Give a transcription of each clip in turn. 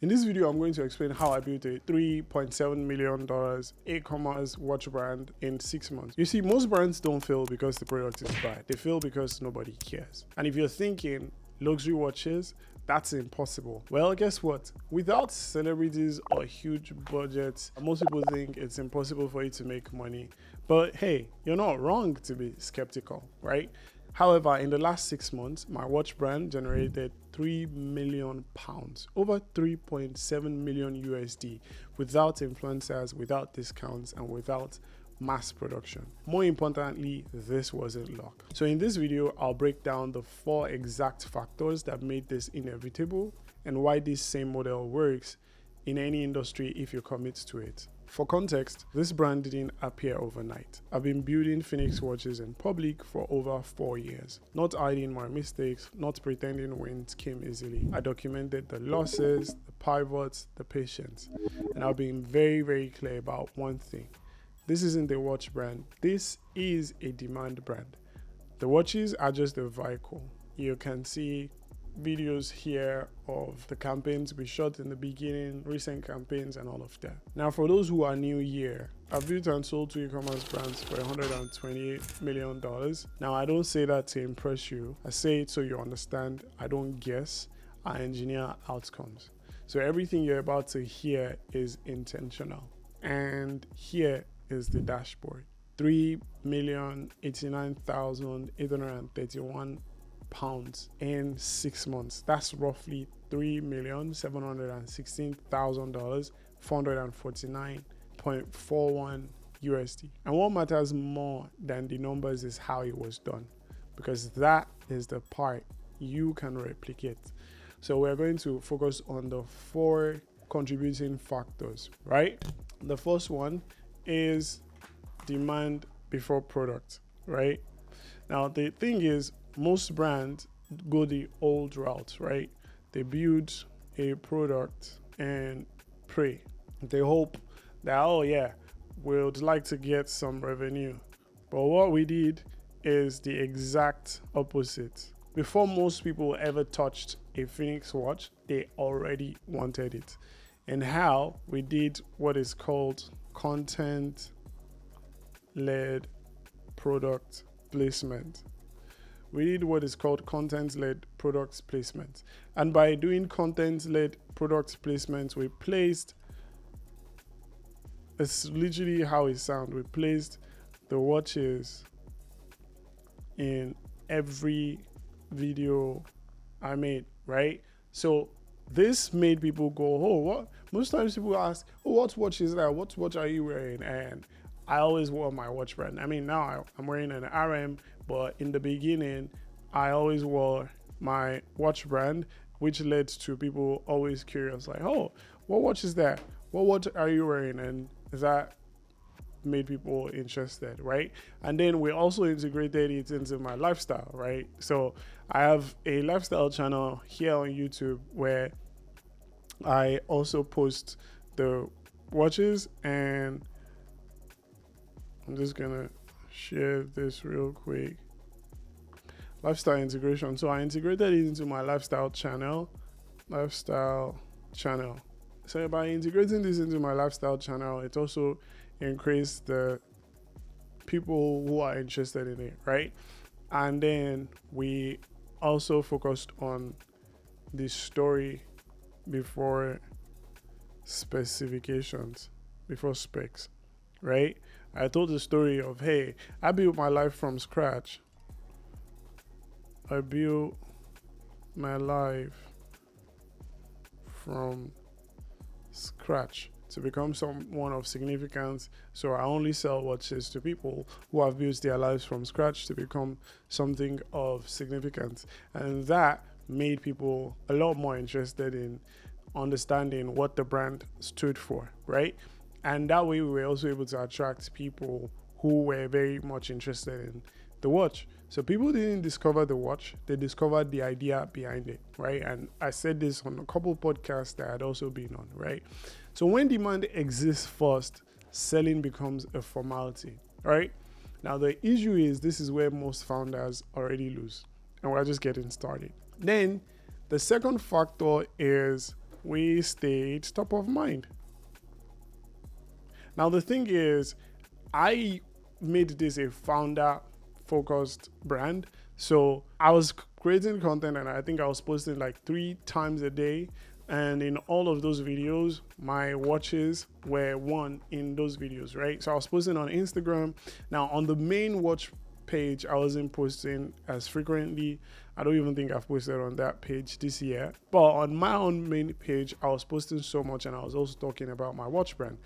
In this video, I'm going to explain how I built a $3.7 million e-commerce watch brand in 6 months. You see, most brands don't fail because the product is bad. They fail because nobody cares. And if you're thinking luxury watches, that's impossible. Well, guess what? Without celebrities or huge budgets, most people think it's impossible for you to make money. But hey, you're not wrong to be skeptical, right? However, in the last 6 months, my watch brand generated £3 million, over 3.7 million USD, without influencers, without discounts, and without mass production. More importantly, this wasn't luck. So in this video, I'll break down the 4 exact factors that made this inevitable and why this same model works in any industry if you commit to it. For context, this brand didn't appear overnight. I've been building PhnyxWatches in public for over 4 years, not hiding my mistakes, not pretending wins came easily. I documented the losses, the pivots, the patience, and I've been very clear about one thing. This isn't a watch brand. This is a demand brand. The watches are just a vehicle. You can see videos here of the campaigns we shot in the beginning, recent campaigns, and all of that. Now, for those who are new here, I've built and sold 2 e-commerce brands for $128 million. Now, I don't say that to impress you. I say it so you understand. I don't guess. I engineer outcomes. So everything you're about to hear is intentional. And here is the dashboard. £3,089,831 in 6 months. That's roughly $3,716,000, 449.41 USD. And what matters more than the numbers is how it was done, because that is the part you can replicate. So we're going to focus on the 4 contributing factors, right? The first one is demand before product, right? Now, the thing is, most brands go the old route, right? They build a product and pray. They hope that, oh yeah, we'd like to get some revenue. But what we did is the exact opposite. Before most people ever touched a Phoenix watch, they already wanted it. And how we did what is called content-led product placement. We did what is called content-led product placement. And by doing content-led product placement, we placed, it's literally how it sounds, we placed the watches in every video I made, right? So this made people go, oh, what? Most times people ask, oh, what watch is that? What watch are you wearing? And I always wore my watch brand. I mean, now I'm wearing an RM, but in the beginning, I always wore my watch brand, which led to people always curious, like, oh, what watch is that? What watch are you wearing? And that made people interested, right? And then we also integrated it into my lifestyle, right? So I have a lifestyle channel here on YouTube where I also post the watches, and I'm just gonna share this real quick. Lifestyle integration. So I integrated it into my lifestyle channel. So by integrating this into my lifestyle channel, it also increased the people who are interested in it, right? And then we also focused on the story before specifications, before specs, right? I told the story of, hey, I built my life from scratch. I built my life from scratch to become someone of significance. So I only sell watches to people who have built their lives from scratch to become something of significance. And that made people a lot more interested in understanding what the brand stood for, right? And that way we were also able to attract people who were very much interested in the watch. So people didn't discover the watch, they discovered the idea behind it, right? And I said this on a couple podcasts that I'd also been on, right? So when demand exists first, selling becomes a formality, right? Now the issue is, this is where most founders already lose, and we're just getting started. Then the second factor is we stayed top of mind. Now, the thing is, I made this a founder focused brand. So I was creating content, and I think I was posting like 3 times a day. And in all of those videos, my watches were one in those videos, right? So I was posting on Instagram. Now on the main watch page, I wasn't posting as frequently. I don't even think I've posted on that page this year. But on my own main page, I was posting so much, and I was also talking about my watch brand,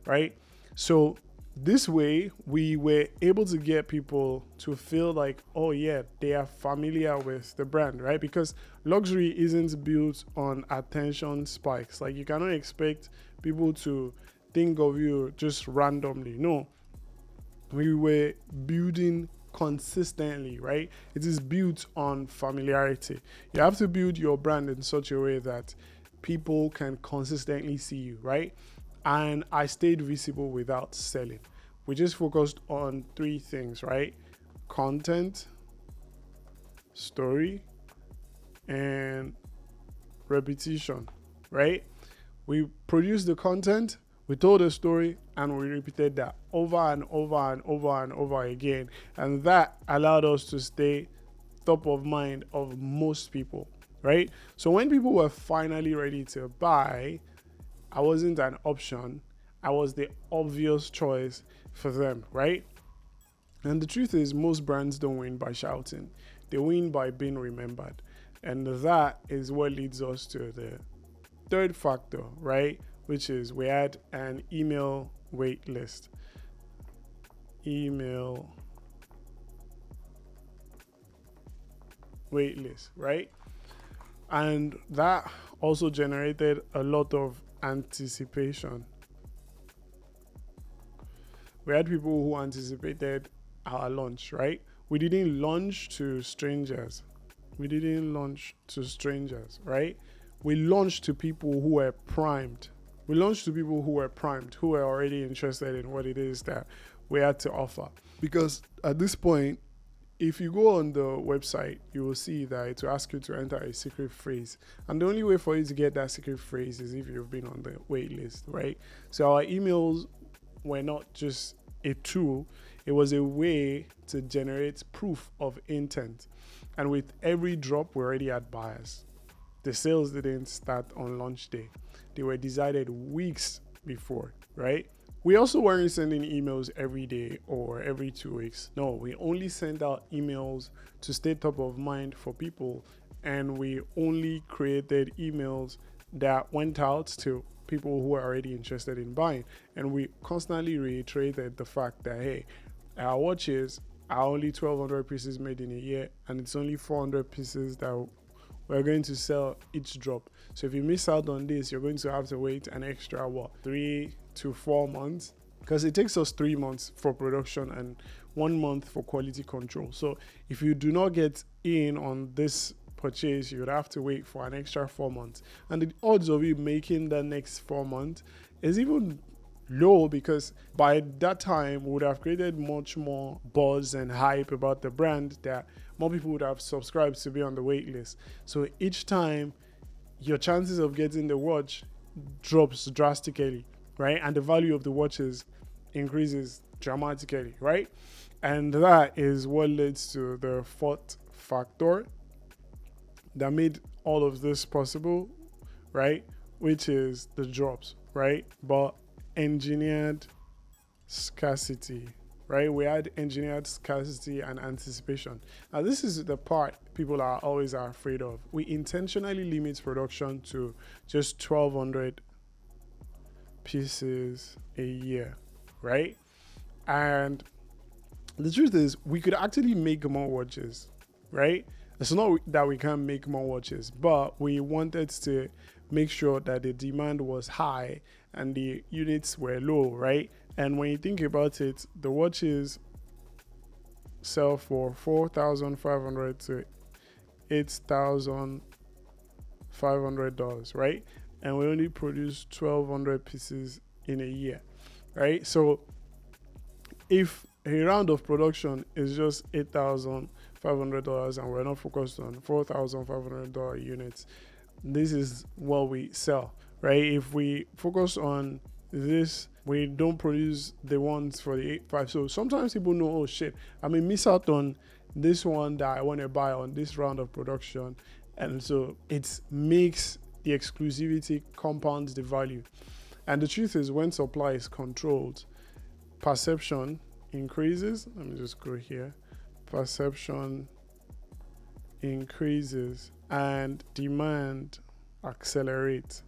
right? So this way, we were able to get people to feel like, oh yeah, they are familiar with the brand, right? Because luxury isn't built on attention spikes. Like, you cannot expect people to think of you just randomly. No, we were building consistently, right? It is built on familiarity. You have to build your brand in such a way that people can consistently see you, right? And I stayed visible without selling. We just focused on 3 things, right? Content, story, and repetition, right? We produced the content, we told a story, and we repeated that over and over and over and over again. And that allowed us to stay top of mind of most people, right? So when people were finally ready to buy, I wasn't an option. I was the obvious choice for them, right? And the truth is, most brands don't win by shouting. They win by being remembered. And that is what leads us to the 3rd factor, right? Which is we had an email wait list. Email wait list, right? And that also generated a lot of anticipation. We had people who anticipated our launch, right? We didn't launch to strangers. We didn't launch to strangers, right? We launched to people who were primed. We launched to people who were primed, who were already interested in what it is that we had to offer. Because at this point, if you go on the website, you will see that it will ask you to enter a secret phrase. And the only way for you to get that secret phrase is if you've been on the wait list, right? So our emails were not just a tool, it was a way to generate proof of intent. And with every drop, we already had buyers. The sales didn't start on launch day. They were decided weeks before, right? We also weren't sending emails every day or every 2 weeks. No, we only sent out emails to stay top of mind for people. And we only created emails that went out to people who are already interested in buying. And we constantly reiterated the fact that, hey, our watches are only 1,200 pieces made in a year, and it's only 400 pieces that we're going to sell each drop. So if you miss out on this, you're going to have to wait an extra 3 to 4 months, because it takes us 3 months for production and 1 month for quality control. So if you do not get in on this purchase, you would have to wait for an extra 4 months. And the odds of you making the next 4 months is even low, because by that time we would have created much more buzz and hype about the brand that more people would have subscribed to be on the wait list. So each time your chances of getting the watch drops drastically, right? And the value of the watches increases dramatically, right? And that is what leads to the 4th factor that made all of this possible, right? Which is the drops, right? But engineered scarcity, right? We had engineered scarcity and anticipation. Now, this is the part people are always afraid of. We intentionally limit production to just 1,200 pieces a year, right? And the truth is, we could actually make more watches, right? It's not that we can't make more watches, but we wanted to make sure that the demand was high and the units were low, right? And when you think about it, the watches sell for $4,500 to $8,500, right? And we only produce 1,200 pieces in a year, right? So if a round of production is just $8,500 and we're not focused on $4,500 units, this is what we sell, right? If we focus on this, we don't produce the ones for the 8.5. So sometimes people know, oh shit, I may miss out on this one that I want to buy on this round of production. And so it makes the exclusivity compounds the value. And the truth is, when supply is controlled, perception increases. Let me just go here. Perception increases and demand accelerates,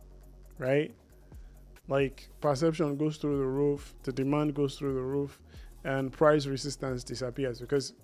right? Like perception goes through the roof, the demand goes through the roof, and price resistance disappears, because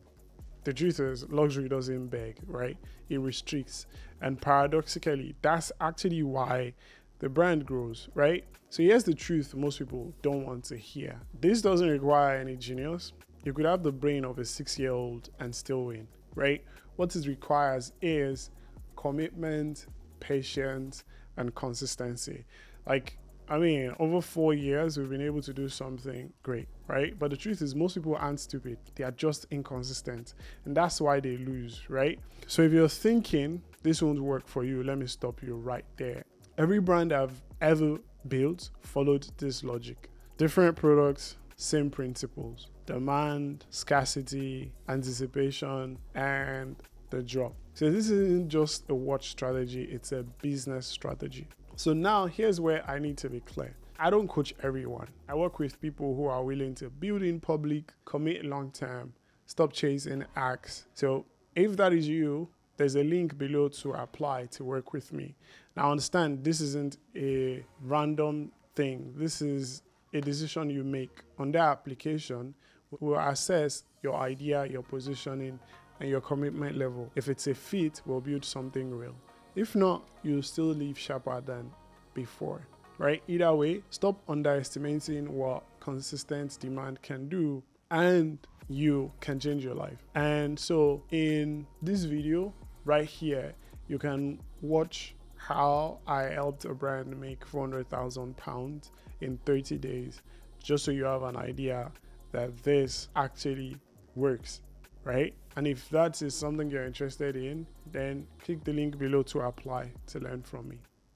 the truth is luxury doesn't beg, right? It restricts. And paradoxically, that's actually why the brand grows, right? So here's the truth most people don't want to hear. This doesn't require any genius. You could have the brain of a 6-year-old and still win, right? What it requires is commitment, patience, and consistency. Like, I mean, over 4 years, we've been able to do something great, right? But the truth is, most people aren't stupid. They are just inconsistent. And that's why they lose, right? So if you're thinking this won't work for you, let me stop you right there. Every brand I've ever built followed this logic. Different products, same principles. Demand, scarcity, anticipation, and the drop. So this isn't just a watch strategy, it's a business strategy. So now here's where I need to be clear. I don't coach everyone. I work with people who are willing to build in public, commit long term, stop chasing acts. So if that is you, there's a link below to apply to work with me. Now understand, this isn't a random thing. This is a decision you make. On that application, we'll assess your idea, your positioning, and your commitment level. If it's a fit, we'll build something real. If not, you'll still leave sharper than before, right? Either way, stop underestimating what consistent demand can do, and you can change your life. And so in this video right here, you can watch how I helped a brand make £400,000 in 30 days, just so you have an idea that this actually works, right? And if that is something you're interested in, then click the link below to apply to learn from me.